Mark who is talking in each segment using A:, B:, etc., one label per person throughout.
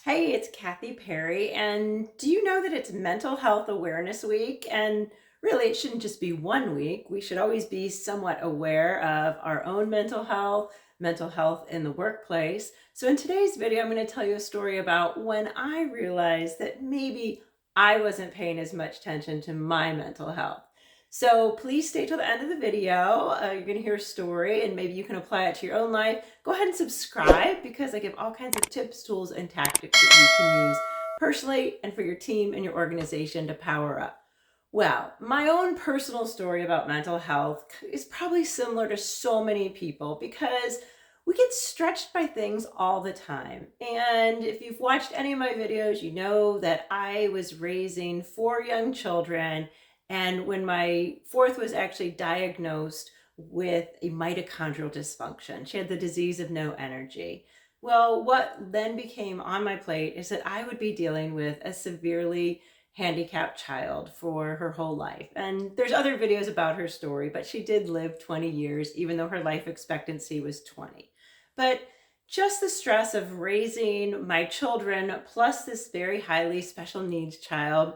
A: Hey, it's Kathy Perry, and do you know that it's Mental Health Awareness Week? And really, it shouldn't just be one week. We should always be somewhat aware of our own mental health in the workplace. So in today's video, I'm going to tell you a story about when I realized that maybe I wasn't paying as much attention to my mental health. So please stay till the end of the video. You're going to hear a story and maybe you can apply it to your own life. Go ahead and subscribe because I give all kinds of tips, tools, and tactics that you can use personally and for your team and your organization to power up. Well, my own personal story about mental health is probably similar to so many people because we get stretched by things all the time. And if you've watched any of my videos, you know that I was raising 4 young children. And when my fourth was actually diagnosed with a mitochondrial dysfunction, she had the disease of no energy. Well, what then became on my plate is that I would be dealing with a severely handicapped child for her whole life. And there's other videos about her story, but she did live 20 years, even though her life expectancy was 20. But just the stress of raising my children, plus this very highly special needs child,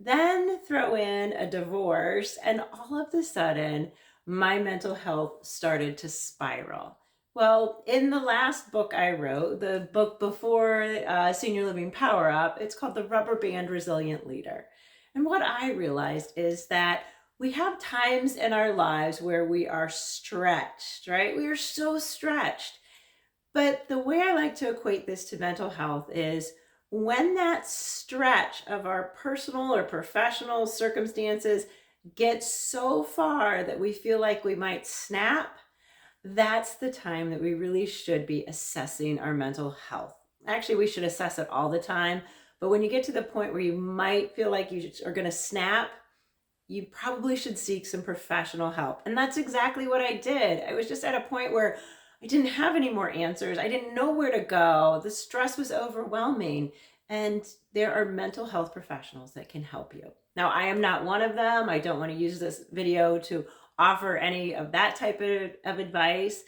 A: then throw in a divorce, and all of a sudden, my mental health started to spiral. Well, in the last book I wrote, the book before Senior Living Power Up, it's called The Rubber Band Resilient Leader. And what I realized is that we have times in our lives where we are stretched, right? We are so stretched. But the way I like to equate this to mental health is when that stretch of our personal or professional circumstances gets so far that we feel like we might snap, that's the time that we really should be assessing our mental health. Actually, we should assess it all the time. But when you get to the point where you might feel like you are going to snap, you probably should seek some professional help. And that's exactly what I did. I was just at a point where I didn't have any more answers. I didn't know where to go. The stress was overwhelming. And there are mental health professionals that can help you. Now, I am not one of them. I don't want to use this video to offer any of that type of advice.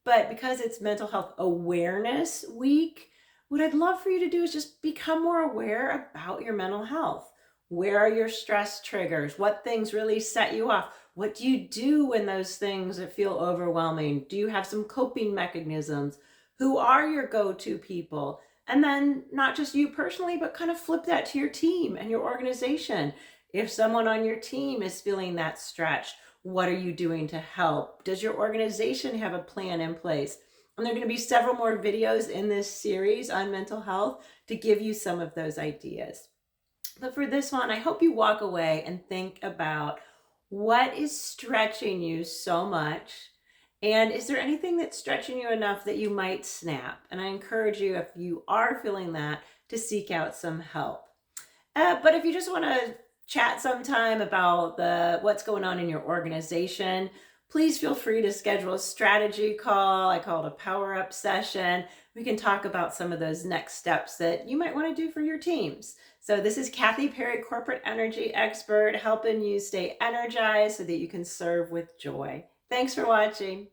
A: But because it's Mental Health Awareness Week, what I'd love for you to do is just become more aware about your mental health. Where are your stress triggers? What things really set you off? What do you do when those things feel overwhelming? Do you have some coping mechanisms? Who are your go-to people? And then not just you personally, but kind of flip that to your team and your organization. If someone on your team is feeling that stretched, what are you doing to help? Does your organization have a plan in place? And there are going to be several more videos in this series on mental health to give you some of those ideas. But for this one, I hope you walk away and think about what is stretching you so much. And is there anything that's stretching you enough that you might snap? And I encourage you, if you are feeling that, to seek out some help. But if you just want to chat sometime about what's going on in your organization, please feel free to schedule a strategy call. I call it a power up session. We can talk about some of those next steps that you might want to do for your teams. So this is Kathy Perry, corporate energy expert, helping you stay energized so that you can serve with joy. Thanks for watching.